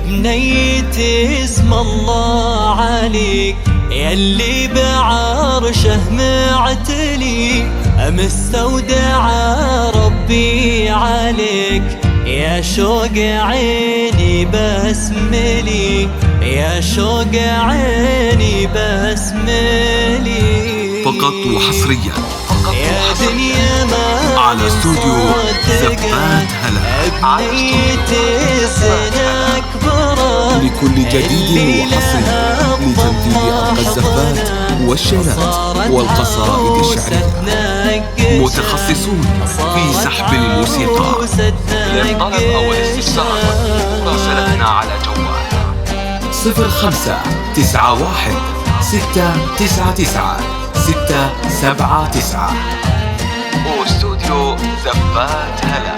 بنيتي اسم الله عليك، يلي بعرشه معتلي، مستودع ربي عليك. يا شوق عيني بسملي، يا شوق عيني بسملي. فقط وحصريا يا دنيا ما على استوديو زفات هلا. بنيتي سنة كبرت لكل جديد وحصري لتنفيذ أرقى الزفات والشيلات والقصائد الشعرية. متخصصون في سحب الموسيقى. للطلب أو الاستفسار راسلتنا على جوال 0591 699 679 واستوديو زفات هلا.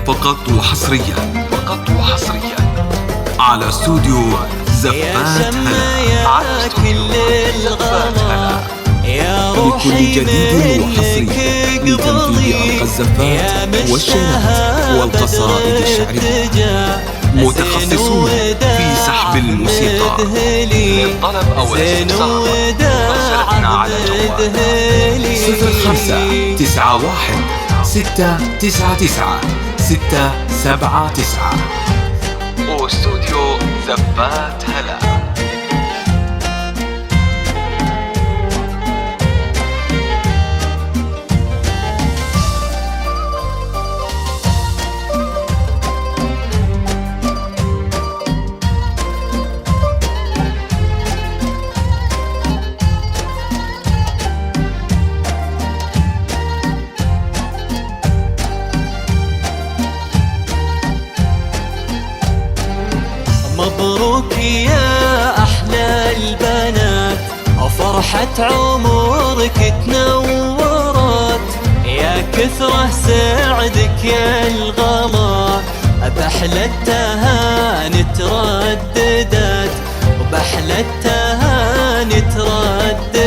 فقط وحصريا على استوديو زفات هلا. على استوديو زفات هلا. لكل جديد وحصري لتنفيذ أرقى الزفات والشيلات والقصائد الشعرية. متخصصون في سحب الموسيقى. للطلب أو الاستفسار راسلتنا على جوال 0591 699 679 واستوديو زفات هلا. مبروك يا أحلى البنات، فرحة عمرك تنورت. يا كثرة سعدك يا الغلا، بأحلى التهاني ترددت، وبأحلى التهاني ترددت.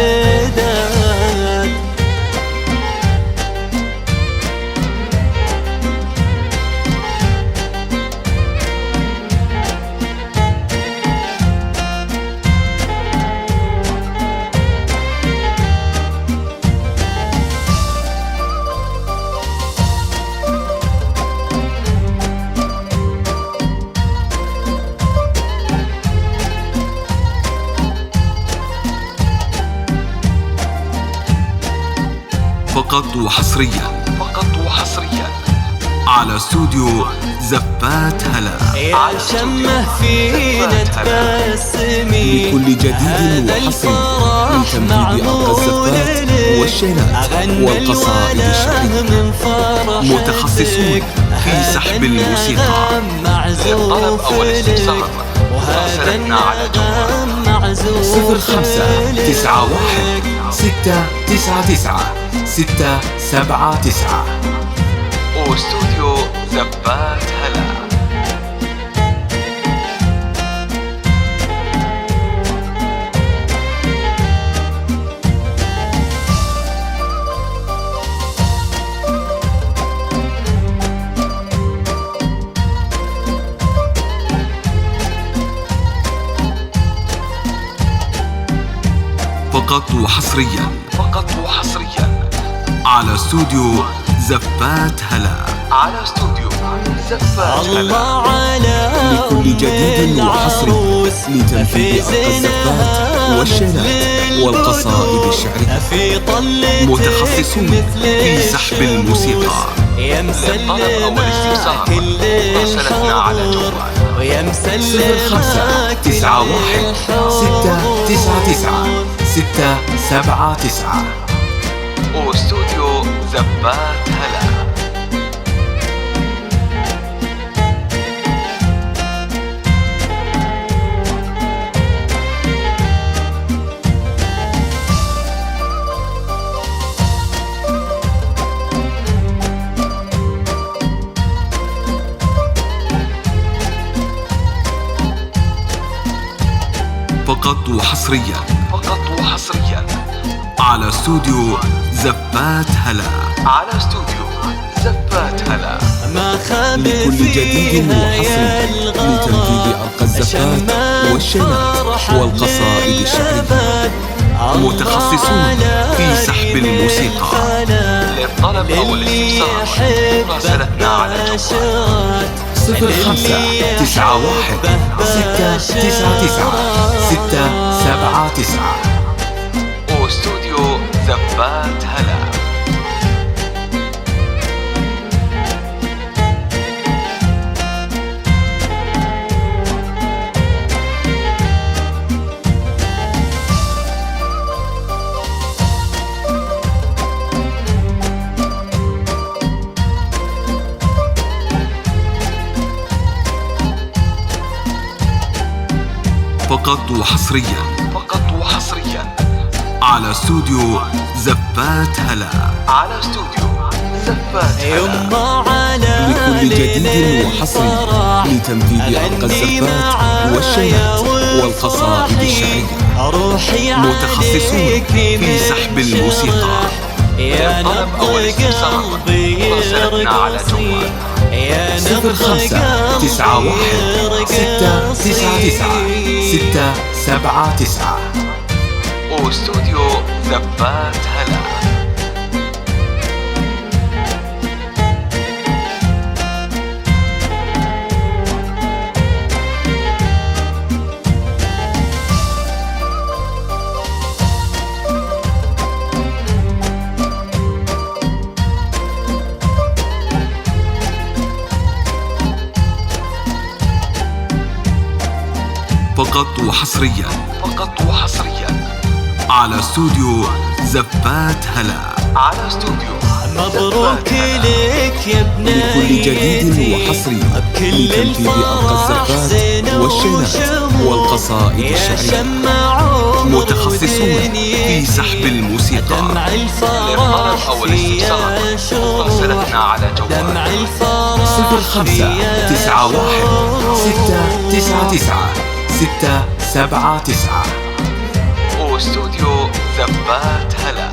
فقط وحصريا على استوديو زفات هلا. يا شمه فينا تبسمي، لكل جديد وحصري لتنفيذ أرقى الزفات والشيلات والقصائد الشعرية. متخصصون في سحب الموسيقى. للطلب أو الاستفسار راسلتنا على جوال 0591 699 679 واستوديو زفات هلا. فقط وحصريا على استوديو زفات هلا. على استوديو زفات هلا. الله على لكل جديد وحصري لتنفيذ أرقى الزفات والشيلات والقصائد الشعرية. متخصصون في سحب الموسيقى. للطلب أو الاستفسار راسلتنا على جوال 0591 699 679 واستوديو زفات هلا. فقط وحصريا على استوديو زفات هلا. ما خاب لكل جديد وحصري لتنفيذ أرقى الزفات والشينات والقصائد الشعرية. متخصصون في سحب الموسيقى. للطلب أو الاستفسار راسلتنا على جوال 0591-699-679 واستوديو زفات هلا. فقط وحصريا على استوديو زفات هلا. يما على لكل جديد وحصري لتنفيذ أرقى الزفات والشينات والقصائد الشعرية. متخصصون في سحب الموسيقى. يا للطلب أو الاستفسار راسلتنا على جوال 0591-699-679 واستوديو زفات هلا. فقط وحصريا على استوديو زفات هلا. مبروك لك يا ابني. لكل جديد وحصري لتنفيذ أرقى الزفات والشينات والقصائد الشعرية. متخصصون في سحب الموسيقى. للطلب أو الاستفسار راسلتنا على جوال 0591-699-679 واستوديو زفات هلا.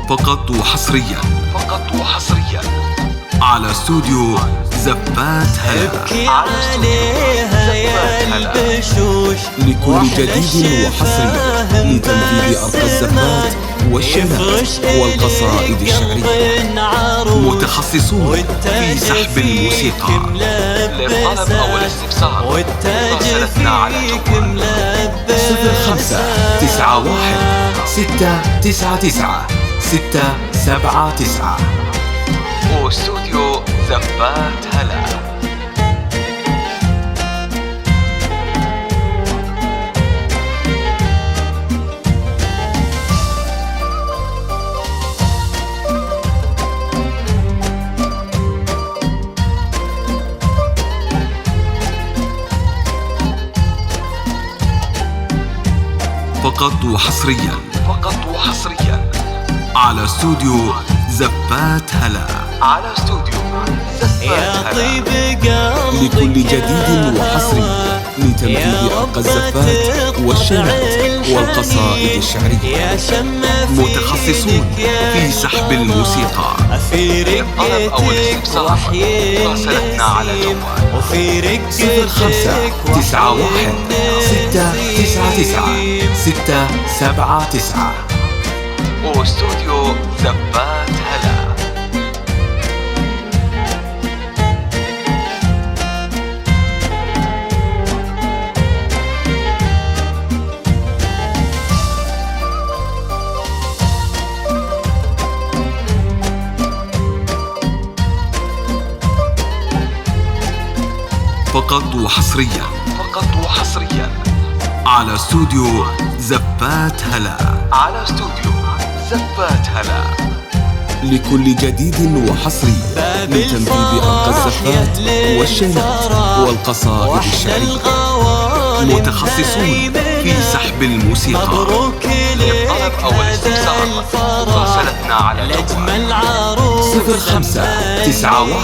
فقط وحصريا على استوديو زفات هلا. عليها يا البشوش. لكل جديد وحصري لتنفيذ أرقى الزفات والشينات والقصائد الشعرية. متخصصون في سحب الموسيقى. للطلب أو الاستفسار راسلتنا على جوال 0591-699-679 واستوديو زفات هلا. فقط وحصريا على استوديو زفات هلا. يا طيب قلبك لكل جديد وحصري لتنفيذ أرقى الزفات والشينات والقصائد الشعرية. متخصصون في سحب الموسيقى. للطلب أو الاستفسار راسلتنا على جوال 0591-699-679 واستوديو زفات هلا. فقط وحصريا على استوديو زفات هلا. لكل جديد وحصري لتنفيذ أرقى الزفات والشينات والقصائد الشعرية. متخصصون في سحب الموسيقى. للطلب أو الاستفسار مراسلتنا على جوال 0591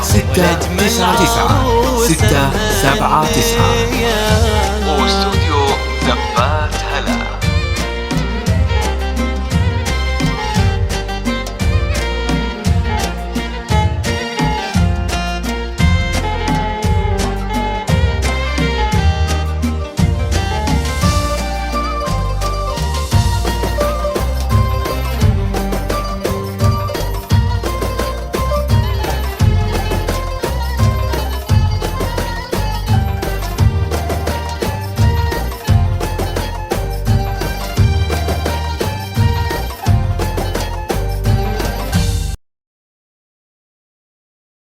699 679.